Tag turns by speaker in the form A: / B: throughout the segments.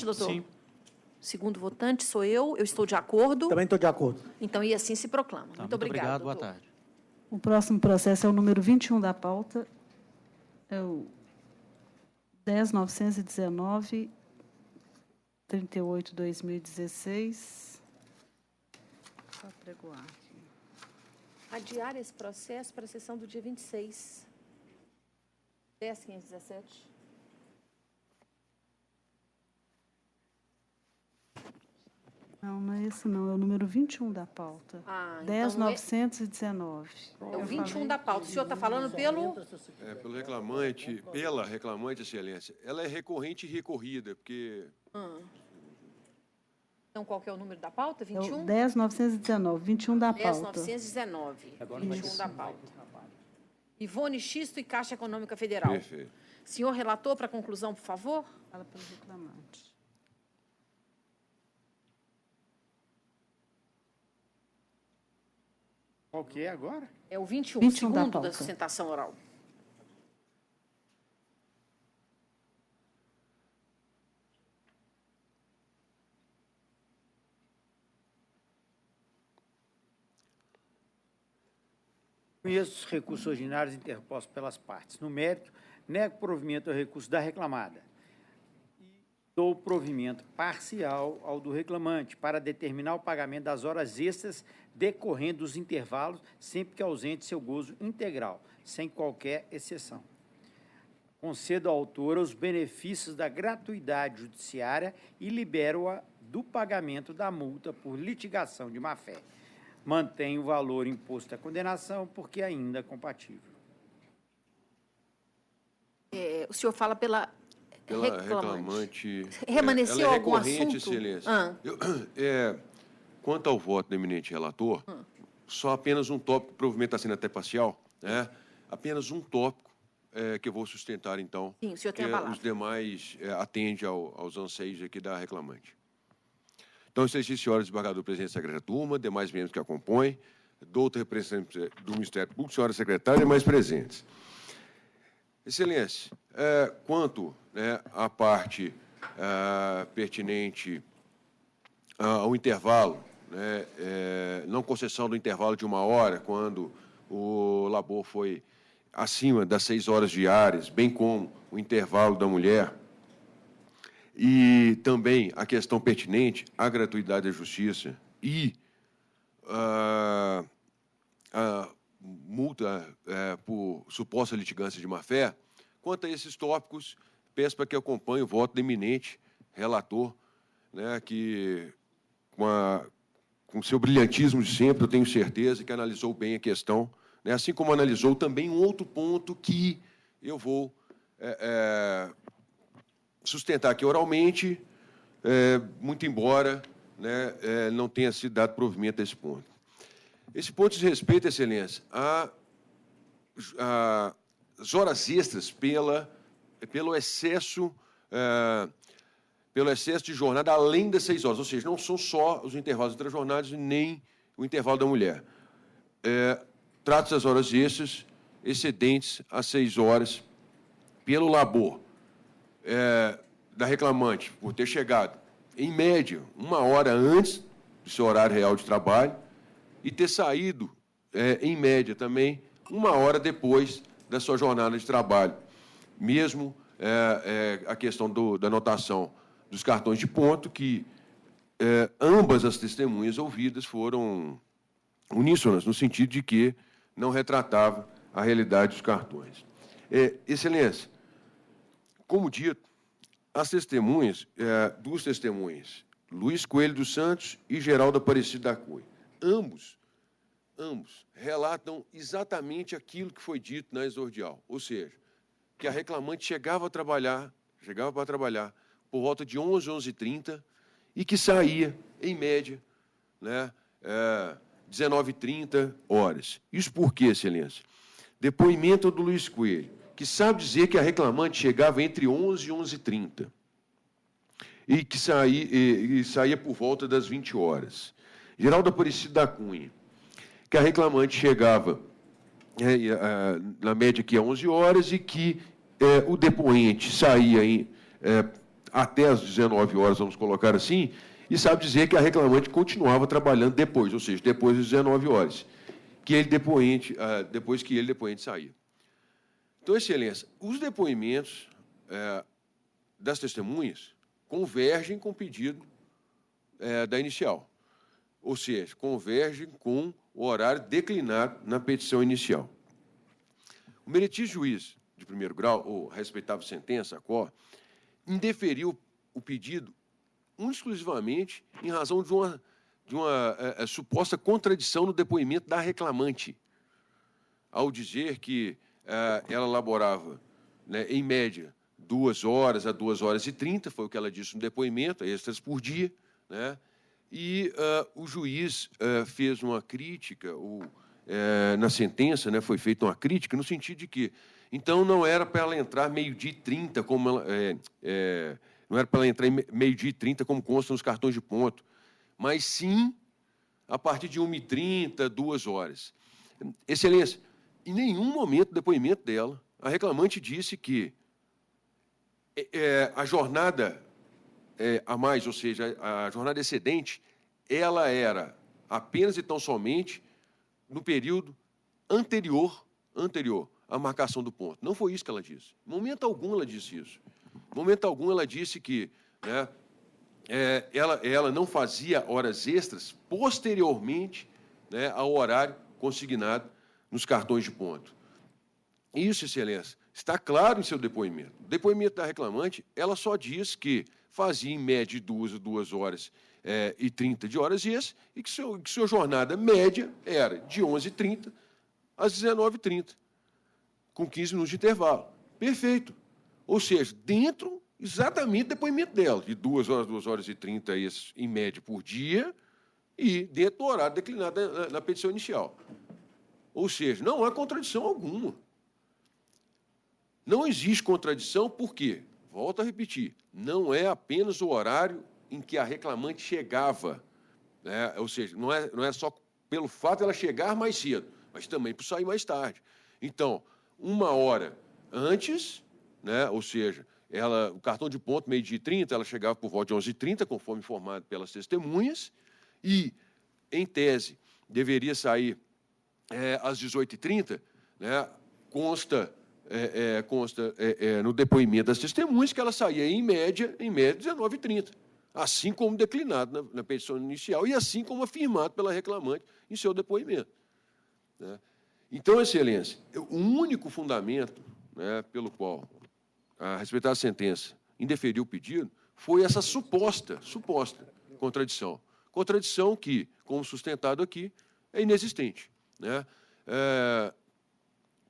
A: doutor?
B: Sim.
A: Segundo votante sou eu estou de acordo.
C: Também estou de acordo.
A: Então, e assim se proclama.
B: Tá,
A: Muito obrigado,
B: boa
A: doutor.
B: tarde.
D: O próximo processo é o número 21 da pauta, é o 10.919, 38/2016. Só pregoar aqui.
A: Adiar esse processo para a sessão do dia 26. 10.517.
D: Não, não é esse não, é o número 21 da pauta.
A: Ah, então
D: 10.919.
A: é o 21 da pauta. O senhor está falando pelo...
E: Pelo reclamante, pela reclamante, excelência. Ela é recorrente e recorrida, porque...
A: Então, qual que é o número da pauta?
D: É
A: 21?
D: o 10.919, 21 da pauta.
A: 10.919. 21 da pauta. Ivone Xisto e Caixa Econômica Federal.
E: Perfeito.
A: Senhor relator, para conclusão, por favor.
D: Fala pelo reclamante.
F: Qual que é agora?
A: É o 21,
D: 21 da
A: segundo da
D: pauta.
A: sustentação oral.
F: Conheço os recursos ordinários interpostos pelas partes. No mérito, nego provimento ao recurso da reclamada e dou provimento parcial ao do reclamante para determinar o pagamento das horas extras decorrendo dos intervalos, sempre que ausente seu gozo integral, sem qualquer exceção. Concedo à autora os benefícios da gratuidade judiciária e libero-a do pagamento da multa por litigação de má-fé. Mantém o valor imposto à condenação, porque ainda é compatível.
A: O senhor fala pela
E: reclamante.
A: Remanesceu
E: ela é
A: algum
E: recorrente,
A: assunto?
E: excelência. Quanto ao voto do eminente relator, só apenas um tópico, provavelmente está sendo até parcial, né? Apenas um tópico que eu vou sustentar, então.
A: Sim, o senhor tem
E: que
A: a palavra.
E: os demais atende aos anseios aqui da reclamante. Então, excelentíssimas senhoras, desembargador, presidente da secretária turma, demais membros que acompanham, doutor representante do Ministério Público, senhora secretária e demais presentes. Excelência, quanto, né, à parte pertinente ao intervalo, né, não concessão do intervalo de 1 hora, quando o labor foi acima das 6 horas diárias, bem como o intervalo da mulher, e também a questão pertinente à gratuidade da justiça e a multa por suposta litigância de má-fé. Quanto a esses tópicos, peço para que acompanhe o voto do eminente relator, né, que, com seu brilhantismo de sempre, eu tenho certeza que analisou bem a questão, né, assim como analisou também um outro ponto que eu vou sustentar aqui oralmente, muito embora, né, não tenha sido dado provimento a esse ponto. Esse ponto diz respeito, excelência, às horas extras pelo excesso de jornada além das 6 horas, ou seja, não são só os intervalos entre as jornadas nem o intervalo da mulher. Trata-se das horas extras excedentes às 6 horas pelo labor da reclamante, por ter chegado, em média, 1 hora antes do seu horário real de trabalho e ter saído, em média também, 1 hora depois da sua jornada de trabalho. Mesmo a questão da anotação dos cartões de ponto, que ambas as testemunhas ouvidas foram uníssonas, no sentido de que não retratava a realidade dos cartões. Excelência, como dito, as testemunhas, duas testemunhas, Luiz Coelho dos Santos e Geraldo Aparecido da Cunha, ambos relatam exatamente aquilo que foi dito na exordial, ou seja, que a reclamante chegava para trabalhar por volta de 11, 11h30 e que saía, em média, né, 19h30 horas. Isso por quê, excelência? Depoimento do Luiz Coelho, que sabe dizer que a reclamante chegava entre 11 e 11h30 e que saía por volta das 20 horas. Geraldo Aparecido da Cunha, que a reclamante chegava na média aqui a 11 horas e que o depoente saía até as 19 horas, vamos colocar assim, e sabe dizer que a reclamante continuava trabalhando depois, ou seja, depois das 19 horas, que ele depois que ele, depoente, saía. Então, Excelência, os depoimentos das testemunhas convergem com o pedido da inicial, ou seja, convergem com o horário declinado na petição inicial. O meritíssimo juiz de primeiro grau, ou respeitável sentença, a qual indeferiu o pedido exclusivamente em razão de uma suposta contradição no depoimento da reclamante, ao dizer que ela laborava, né, em média, 2 horas a 2 horas e 30, foi o que ela disse no depoimento, extras por dia, né? E o juiz fez uma crítica, na sentença, né, foi feita uma crítica, no sentido de que, então, não era para ela entrar meio-dia e 30, como ela, não era para ela entrar meio-dia e 30, como consta nos cartões de ponto, mas sim a partir de 1h30, 2 horas. Excelência, em nenhum momento do depoimento dela, a reclamante disse que a jornada a mais, ou seja, a jornada excedente, ela era apenas e tão somente no período anterior à marcação do ponto. Não foi isso que ela disse. Em momento algum ela disse isso. Em momento algum ela disse que, né, ela não fazia horas extras posteriormente, né, ao horário consignado nos cartões de ponto. Isso, Excelência, está claro em seu depoimento. O depoimento da reclamante, ela só diz que fazia, em média, 2 horas e 30 de horas extras e que sua jornada média era de 11h30 às 19h30, com 15 minutos de intervalo. Perfeito. Ou seja, dentro exatamente do depoimento dela, de 2 horas e 30, em média, por dia, e dentro do horário declinado na petição inicial. Ou seja, não há contradição alguma. Não existe contradição porque, volto a repetir, não é apenas o horário em que a reclamante chegava, né? Ou seja, não é só pelo fato de ela chegar mais cedo, mas também por sair mais tarde. Então, 1 hora antes, né? Ou seja, o cartão de ponto, meio-dia e 30, ela chegava por volta de 11h30, conforme informado pelas testemunhas, e, em tese, deveria sair às 18h30, né? Consta no depoimento das testemunhas que ela saía, em média, 19h30, assim como declinado na petição inicial e assim como afirmado pela reclamante em seu depoimento, né? Então, Excelência, o único fundamento, né, pelo qual a respeitada sentença indeferiu o pedido foi essa suposta contradição. Contradição que, como sustentado aqui, é inexistente, né?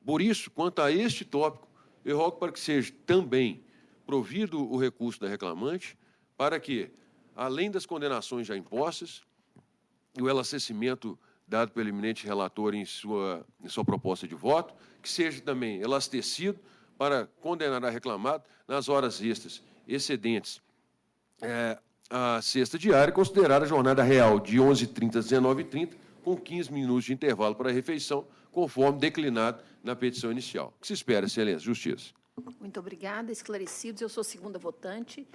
E: Por isso, quanto a este tópico, eu rogo para que seja também provido o recurso da reclamante para que, além das condenações já impostas, e o elastecimento dado pelo eminente relator em sua proposta de voto, que seja também elastecido para condenar a reclamada nas horas extras excedentes a sexta diária, considerar a jornada real de 11h30 às 19h30, com 15 minutos de intervalo para a refeição, conforme declinado na petição inicial. O que se espera, Excelência? Justiça.
A: Muito obrigada. Esclarecidos, eu sou segunda votante.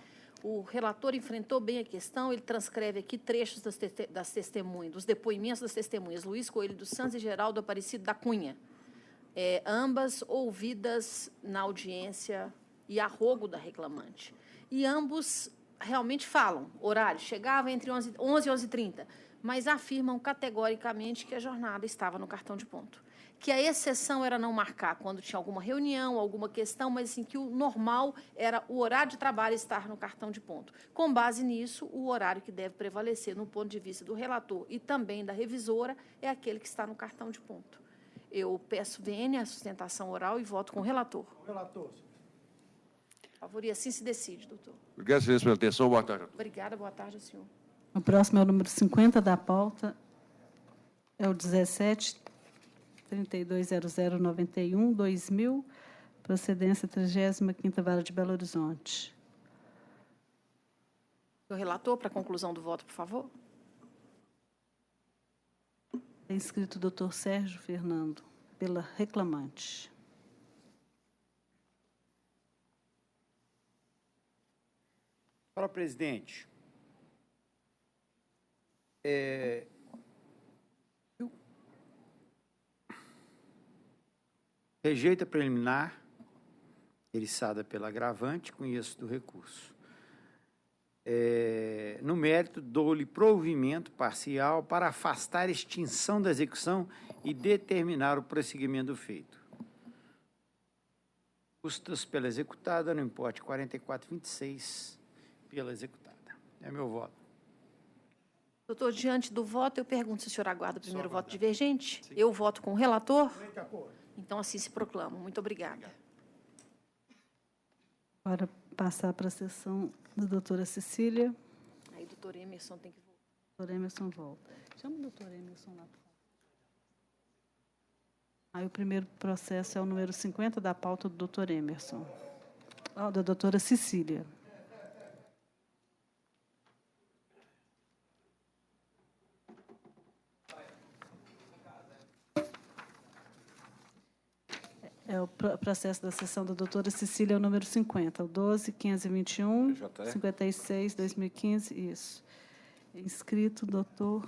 A: O relator enfrentou bem a questão, ele transcreve aqui trechos das testemunhas, dos depoimentos das testemunhas, Luiz Coelho dos Santos e Geraldo Aparecido da Cunha, ambas ouvidas na audiência e arrogo da reclamante. E ambos realmente falam, horário, chegava entre 11 e 11h30, mas afirmam categoricamente que a jornada estava no cartão de ponto. Que a exceção era não marcar quando tinha alguma reunião, alguma questão, mas assim, que o normal era o horário de trabalho estar no cartão de ponto. Com base nisso, o horário que deve prevalecer no ponto de vista do relator e também da revisora é aquele que está no cartão de ponto. Eu peço vênia a sustentação oral e voto com o relator.
F: O relator.
A: Por favor, e assim se decide, doutor.
E: Obrigado, Excelência, pela atenção. Boa tarde.
A: Obrigada, boa tarde, senhor.
D: O próximo é o número 50 da pauta, é o 17-320091-2000, procedência 35ª Vara de Belo Horizonte.
A: O relator, para a conclusão do voto, por favor.
D: É inscrito o doutor Sérgio Fernando, pela reclamante.
F: Senhora presidente, rejeita a preliminar, eriçada pela agravante, conheço do recurso. No mérito, dou-lhe provimento parcial para afastar a extinção da execução e determinar o prosseguimento do feito. Custas pela executada, no importe 44,26 pela executada. É meu voto.
A: Doutor, diante do voto, eu pergunto se o senhor aguarda o primeiro voto divergente. Sim. Eu voto com o relator. Então, assim se proclama. Muito obrigada.
D: Para passar para a sessão da doutora Cecília.
A: Aí, doutor Emerson tem que voltar.
D: Doutor Emerson volta. Chama o doutor Emerson lá. Aí o primeiro processo é o número 50 da pauta do doutor Emerson. Da doutora Cecília. É o processo da sessão da doutora Cecília, é o número 50, o 12.521, 56, 2015, isso. Inscrito, doutor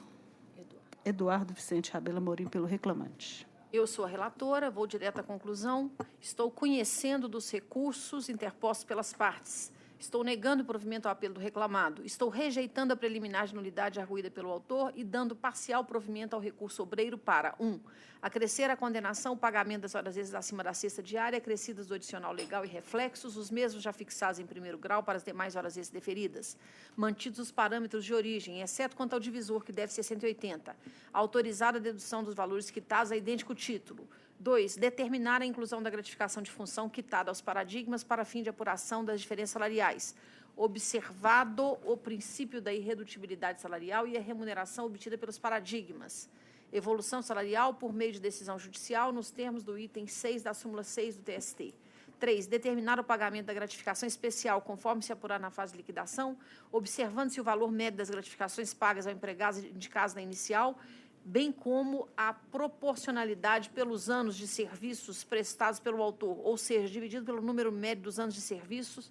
D: Eduardo Vicente Rabelo Amorim, pelo reclamante.
A: Eu sou a relatora, vou direto à conclusão. Estou conhecendo dos recursos interpostos pelas partes. Estou negando o provimento ao apelo do reclamado. Estou rejeitando a preliminar de nulidade arguída pelo autor e dando parcial provimento ao recurso obreiro para 1. Acrescer a condenação o pagamento das horas extras acima da cesta diária, acrescidas do adicional legal e reflexos, os mesmos já fixados em primeiro grau para as demais horas extras deferidas. Mantidos os parâmetros de origem, exceto quanto ao divisor, que deve ser 180. Autorizada a dedução dos valores quitados a idêntico título. 2. Determinar a inclusão da gratificação de função quitada aos paradigmas para fim de apuração das diferenças salariais, observado o princípio da irredutibilidade salarial e a remuneração obtida pelos paradigmas. Evolução salarial por meio de decisão judicial nos termos do item 6 da súmula 6 do TST. 3. Determinar o pagamento da gratificação especial conforme se apurar na fase de liquidação, observando-se o valor médio das gratificações pagas ao empregado indicadas na inicial, bem como a proporcionalidade pelos anos de serviços prestados pelo autor, ou seja, dividido pelo número médio dos anos de serviços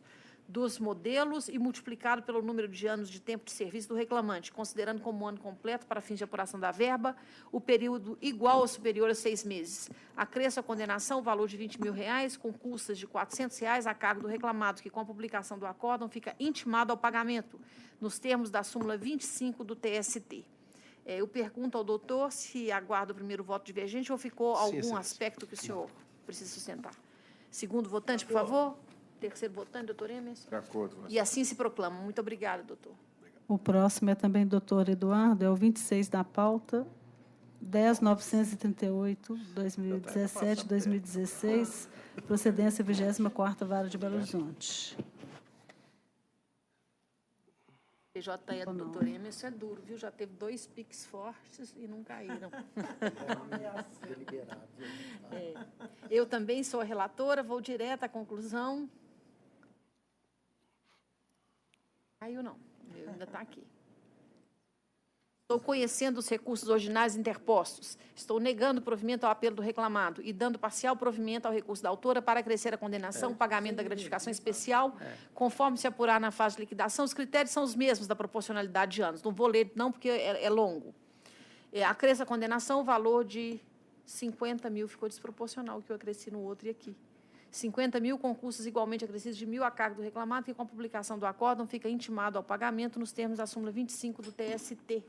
A: dos modelos e multiplicado pelo número de anos de tempo de serviço do reclamante, considerando como ano completo para fins de apuração da verba o período igual ou superior a 6 meses. Acresce a condenação o valor de R$20.000, com custas de R$400 a cargo do reclamado, que com a publicação do acórdão fica intimado ao pagamento, nos termos da súmula 25 do TST. Eu pergunto ao doutor se aguarda o primeiro voto divergente ou ficou algum aspecto que o senhor precisa sustentar. Segundo votante, por favor. Terceiro votante, doutor Emerson. De acordo. E assim se proclama. Muito obrigada, doutor.
D: O próximo é também doutor Eduardo, é o 26 da pauta, 10.938, 2017, 2016, procedência 24ª Vara de Belo Horizonte.
A: PJ do doutor Emerson é duro, viu? Já teve 2 piques fortes e não caíram. Eu também sou a relatora, vou direto à conclusão. Caiu não, meu ainda está aqui. Estou conhecendo os recursos originais interpostos. Estou negando o provimento ao apelo do reclamado e dando parcial provimento ao recurso da autora para acrescer a condenação, o pagamento da gratificação especial, conforme se apurar na fase de liquidação. Os critérios são os mesmos da proporcionalidade de anos. Não vou ler, não, porque é longo. Acresce a condenação o valor de 50 mil, ficou desproporcional o que eu acresci no outro e aqui. 50 mil com custos igualmente acrescidos de 1.000 a cargo do reclamado, que com a publicação do acórdão fica intimado ao pagamento nos termos da súmula 25 do TST.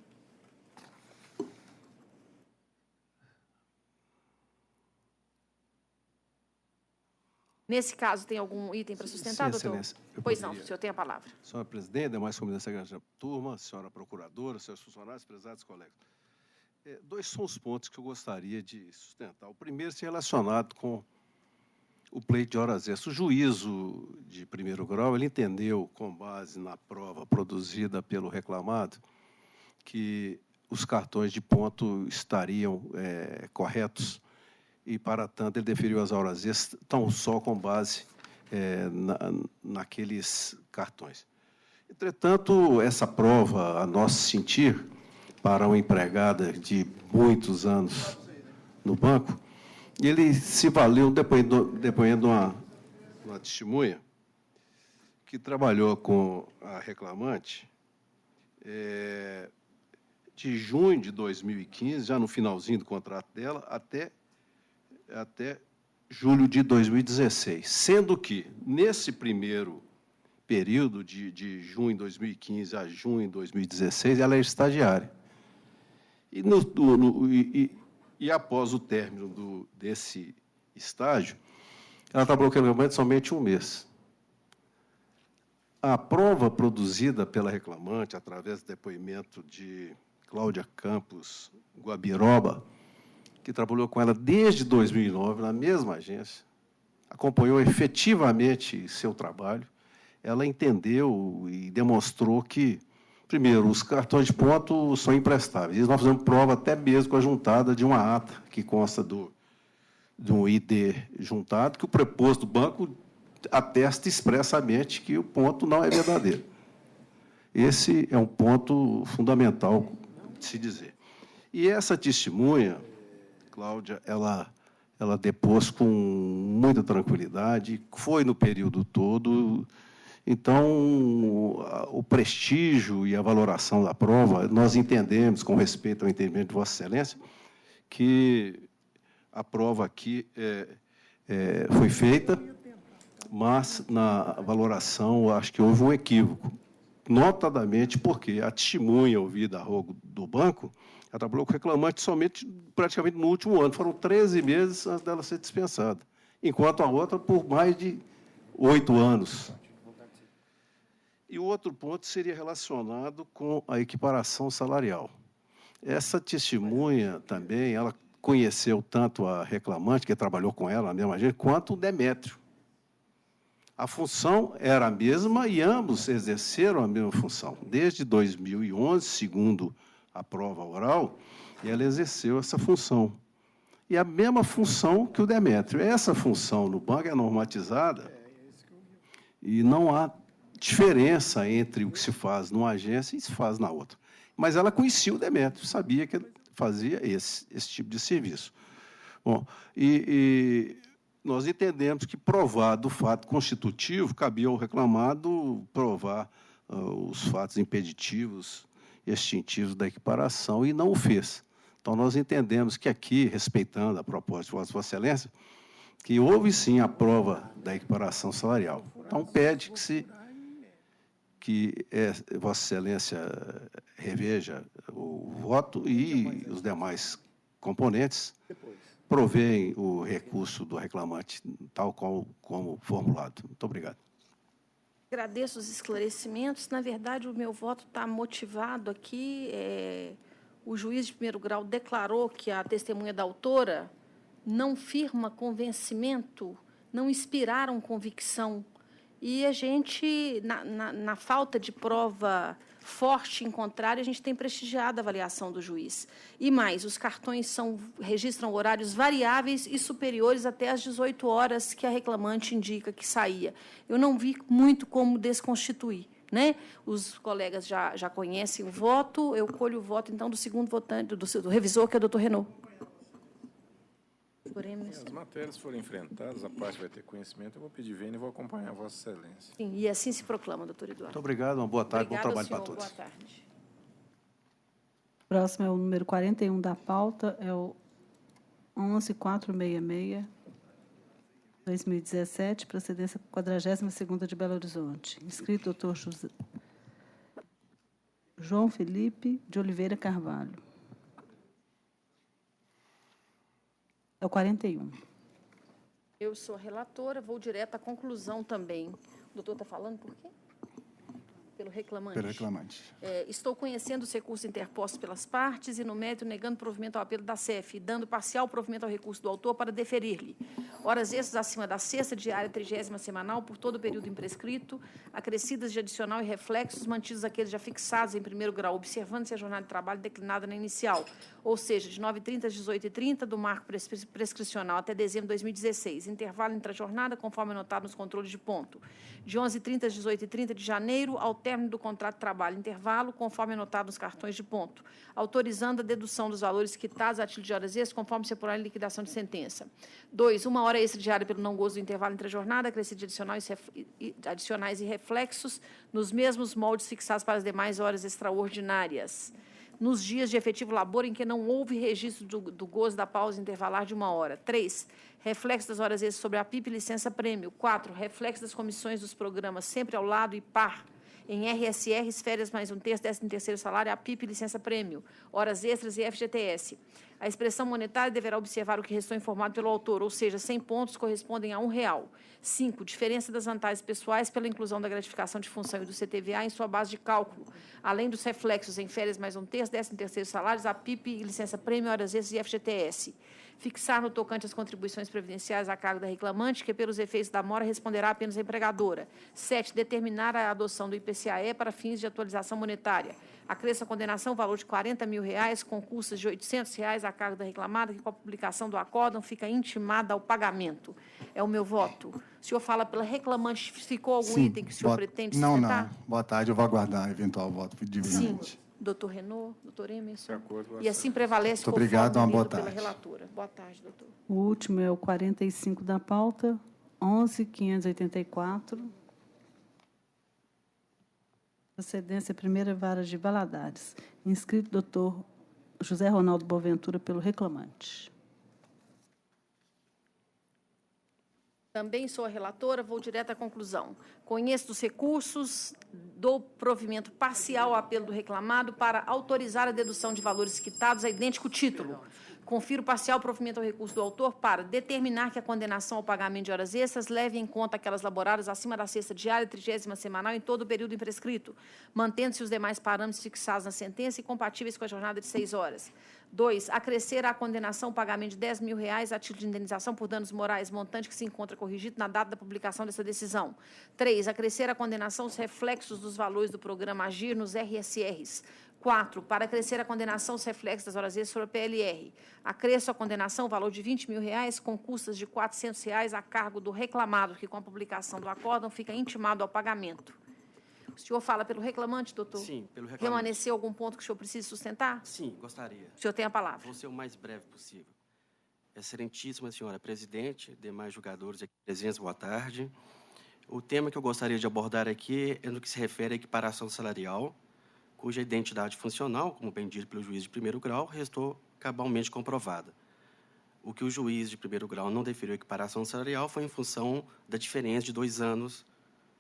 A: Nesse caso, tem algum item para sustentar, doutor?
B: Excelência.
A: Pois não, o senhor tem a palavra.
B: Senhora presidente, demais comunidades secretárias da turma, senhora procuradora, senhores funcionários, prezados colegas. 2 são os pontos que eu gostaria de sustentar. O primeiro se relacionado com o pleito de horas extras. O juízo de primeiro grau, ele entendeu, com base na prova produzida pelo reclamado, que os cartões de ponto estariam corretos, e, para tanto, ele deferiu as horas extras tão só com base naqueles cartões. Entretanto, essa prova, a nosso sentir, para uma empregada de muitos anos no banco, ele se valeu, depoendo uma testemunha, que trabalhou com a reclamante de junho de 2015, já no finalzinho do contrato dela, até julho de 2016, sendo que, nesse primeiro período, de junho de 2015 a junho de 2016, ela é estagiária. E após o término desse estágio, ela trabalhou com a reclamante somente um mês. A prova produzida pela reclamante, através do depoimento de Cláudia Campos Guabiroba, que trabalhou com ela desde 2009, na mesma agência, acompanhou efetivamente seu trabalho, ela entendeu e demonstrou que, primeiro, os cartões de ponto são imprestáveis. E nós fizemos prova até mesmo com a juntada de uma ata, que consta de um ID juntado, que o preposto do banco atesta expressamente que o ponto não é verdadeiro. Esse é um ponto fundamental de se dizer. E essa testemunha, Cláudia, ela depôs com muita tranquilidade, foi no período todo. Então, o prestígio e a valoração da prova, nós entendemos, com respeito ao entendimento de Vossa Excelência, que a prova aqui foi feita, mas, na valoração, acho que houve um equívoco, notadamente porque a testemunha ouvida a rogo do banco, ela trabalhou com o reclamante somente, praticamente, no último ano. Foram 13 meses antes dela ser dispensada, enquanto a outra, por mais de 8 anos. E o outro ponto seria relacionado com a equiparação salarial. Essa testemunha também, ela conheceu tanto a reclamante, que trabalhou com ela na mesma agência, quanto o Demétrio. A função era a mesma e ambos exerceram a mesma função. Desde 2011, segundo a prova oral, ela exerceu essa função. E a mesma função que o Demétrio. Essa função no banco é normatizada e não há diferença entre o que se faz numa agência e se faz na outra. Mas ela conhecia o Demétrio, sabia que ele fazia esse tipo de serviço. Bom, nós entendemos que, provado o fato constitutivo, cabia ao reclamado provar os fatos impeditivos e extintivos da equiparação, e não o fez. Então, nós entendemos que aqui, respeitando a proposta de Vossa Excelência, que houve, sim, a prova da equiparação salarial. Então, pede que Vossa Excelência reveja o voto e os demais componentes provêem o recurso do reclamante, tal como formulado. Muito obrigado.
A: Agradeço os esclarecimentos. Na verdade, o meu voto está motivado aqui. O juiz de primeiro grau declarou que a testemunha da autora não firma convencimento, não inspiraram convicção. E a gente, na falta de prova forte em contrário, a gente tem prestigiado a avaliação do juiz. E mais, os cartões registram horários variáveis e superiores até às 18 horas que a reclamante indica que saía. Eu não vi muito como desconstituir, né? Os colegas já conhecem o voto, eu colho o voto, então, do segundo votante, do revisor, que é o doutor Renaud.
C: As matérias forem enfrentadas, a parte vai ter conhecimento, eu vou pedir vênia e vou acompanhar Vossa Excelência.
A: Sim, e assim se proclama, doutor Eduardo.
B: Muito obrigado, uma boa tarde,
A: Obrigada,
B: bom trabalho
A: senhor,
B: para todos.
A: Boa tarde.
D: Próximo é o número 41 da pauta, é o 11466, 2017, procedência 42ª de Belo Horizonte. Inscrito, doutor João Felipe de Oliveira Carvalho. É o 41.
A: Eu sou a relatora, vou direto à conclusão também. O doutor está falando por quê? Pelo reclamante.
G: Pelo reclamante.
A: Estou conhecendo os recursos interpostos pelas partes e, no mérito, negando provimento ao apelo da SEF, dando parcial provimento ao recurso do autor para deferir-lhe horas extras acima da sexta, diária, 30ª semanal, por todo o período imprescrito, acrescidas de adicional e reflexos, mantidos aqueles já fixados em primeiro grau, observando-se a jornada de trabalho declinada na inicial, ou seja, de 9h30 às 18h30, do marco prescricional até dezembro de 2016, intervalo entre a jornada, conforme anotado nos controles de ponto, de 11h30 às 18h30 de janeiro ao término do contrato de trabalho, intervalo, conforme anotado nos cartões de ponto, autorizando a dedução dos valores quitados a título de horas extras, conforme se apurar em liquidação de sentença. 2, 1 hora extra diária pelo não gozo do intervalo entre a jornada, acrescido de adicionais e reflexos, nos mesmos moldes fixados para as demais horas extraordinárias, nos dias de efetivo labor em que não houve registro do gozo da pausa intervalar de 1 hora. 3, reflexo das horas extras sobre a PIP e licença-prêmio. 4, reflexo das comissões dos programas sempre ao lado e par, em RSRs, férias mais 1/3, 13º salário, a PIP e licença-prêmio, horas extras e FGTS. A expressão monetária deverá observar o que restou informado pelo autor, ou seja, 100 pontos correspondem a R$1. 5, diferença das vantagens pessoais pela inclusão da gratificação de função e do CTVA em sua base de cálculo, além dos reflexos em férias mais 1/3, 13º salários, a PIP e licença-prêmio, horas extras e FGTS. Fixar no tocante às contribuições previdenciárias a cargo da reclamante, que pelos efeitos da mora responderá apenas a empregadora. 7, determinar a adoção do IPCAE para fins de atualização monetária. Acresça a condenação o valor de R$40 mil, com custas de R$800 a cargo da reclamada, que com a publicação do acórdão fica intimada ao pagamento. É o meu voto. O senhor fala pela reclamante, ficou algum item que o senhor pretende sustentar?
G: Não. Boa tarde, eu vou aguardar eventual voto divididamente.
A: Sim. Doutor Renaud, doutor Emerson.
C: De acordo,
A: E assim prevalece
G: muito obrigado, uma boa
A: pela
G: tarde.
A: relatora. Boa tarde, doutor.
D: O último é o 45 da pauta, 11.584. Procedência Primeira Vara de Valadares. Inscrito doutor José Ronaldo Boaventura pelo reclamante.
A: Também sou a relatora, vou direto à conclusão. Conheço dos recursos, dou provimento parcial ao apelo do reclamado para autorizar a dedução de valores quitados a idêntico título. Confiro parcial provimento ao recurso do autor para determinar que a condenação ao pagamento de horas extras leve em conta aquelas laboradas acima da sexta diária e 30ª semanal em todo o período imprescrito, mantendo-se os demais parâmetros fixados na sentença e compatíveis com a jornada de 6 horas. 2, acrescer à condenação o pagamento de R$10 mil a título de indenização por danos morais, montante que se encontra corrigido na data da publicação dessa decisão. 3, acrescer à condenação os reflexos dos valores do programa Agir nos RSRs. 4, para acrescer a condenação os reflexos das horas extras sobre a PLR. Acresço a condenação o valor de R$20 mil, com custas de R$400 a cargo do reclamado, que com a publicação do acórdão fica intimado ao pagamento. O senhor fala pelo reclamante, doutor?
H: Sim, pelo reclamante.
A: Remanesceu algum ponto que o senhor precisa sustentar?
H: Sim, gostaria.
A: O senhor tem a palavra.
H: Vou ser o mais breve possível. Excelentíssima senhora presidente, demais julgadores aqui presentes, boa tarde. O tema que eu gostaria de abordar aqui é no que se refere à equiparação salarial, cuja identidade funcional, como bem dito pelo juiz de primeiro grau, restou cabalmente comprovada. O que o juiz de primeiro grau não deferiu equiparação salarial foi em função da diferença de 2 anos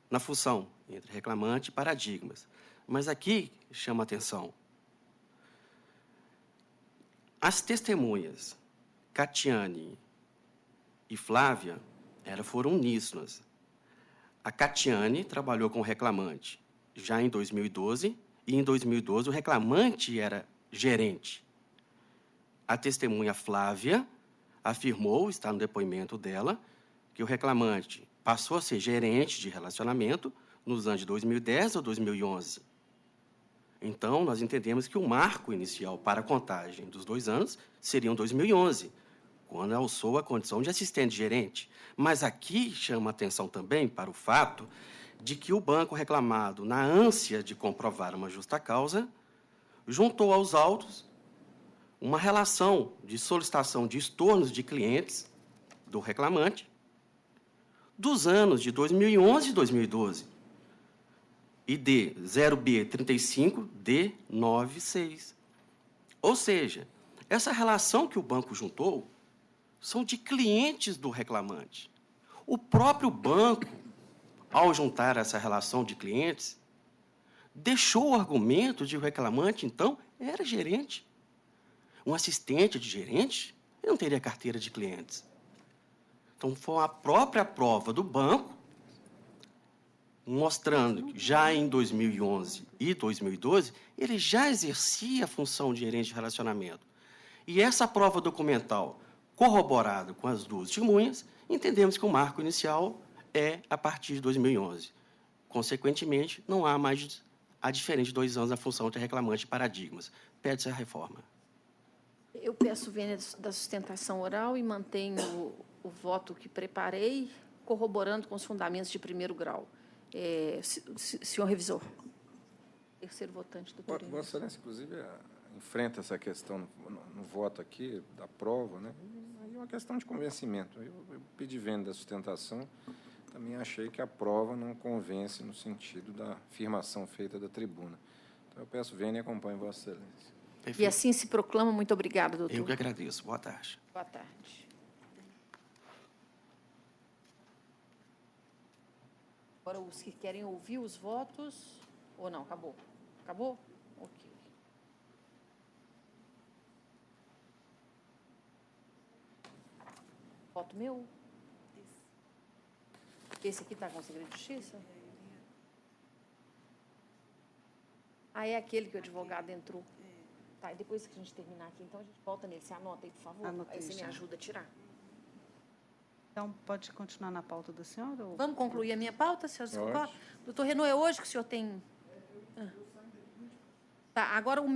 H: na função entre reclamante e paradigmas. Mas aqui chama a atenção. As testemunhas Catiane e Flávia foram uníssonas. A Catiane trabalhou com o reclamante já em 2012, e em 2012 o reclamante era gerente. A testemunha Flávia afirmou, está no depoimento dela, que o reclamante passou a ser gerente de relacionamento nos anos de 2010 ou 2011. Então, nós entendemos que o marco inicial para a contagem dos 2 anos seria em 2011, quando alçou a condição de assistente gerente. Mas aqui chama atenção também para o fato de que o banco reclamado, na ânsia de comprovar uma justa causa, juntou aos autos uma relação de solicitação de estornos de clientes do reclamante dos anos de 2011 e 2012, ID 0B35D96. Ou seja, essa relação que o banco juntou são de clientes do reclamante. O próprio banco, ao juntar essa relação de clientes, deixou o argumento de que o reclamante, então, era gerente. Um assistente de gerente ele não teria carteira de clientes. Então, foi a própria prova do banco, mostrando que já em 2011 e 2012, ele já exercia a função de gerente de relacionamento. E essa prova documental, corroborada com as 2 testemunhas, entendemos que o marco inicial é a partir de 2011. Consequentemente, não há mais a diferença de 2 anos na função de reclamante de paradigmas. Pede-se a reforma.
A: Eu peço vênia da sustentação oral e mantenho o voto que preparei, corroborando com os fundamentos de primeiro grau. Senhor revisor. Terceiro votante, doutor.
C: Vossa Excelência, inclusive, enfrenta essa questão no voto aqui da prova, né? E uma questão de convencimento. Eu pedi vênia da sustentação, também achei que a prova não convence no sentido da afirmação feita da tribuna. Então, eu peço vênia e acompanho Vossa Excelência.
A: E assim se proclama. Muito obrigada, doutor.
H: Eu que agradeço. Boa tarde.
A: Boa tarde. Agora, os que querem ouvir os votos... Ou não? Acabou? Acabou? Ok. Voto meu? Esse aqui está com segredo de justiça? Ah, é aquele que o advogado entrou. Tá, e depois que a gente terminar aqui, então a gente volta nele. Você anota aí, por favor?
D: Anotei
A: Aí você me
D: já.
A: ajuda a tirar.
D: Então, pode continuar na pauta da senhora? Ou...
A: Vamos concluir a minha pauta, senhor?
C: Pode.
A: Doutor Renaud, é hoje que o senhor tem... Tá, agora o meu...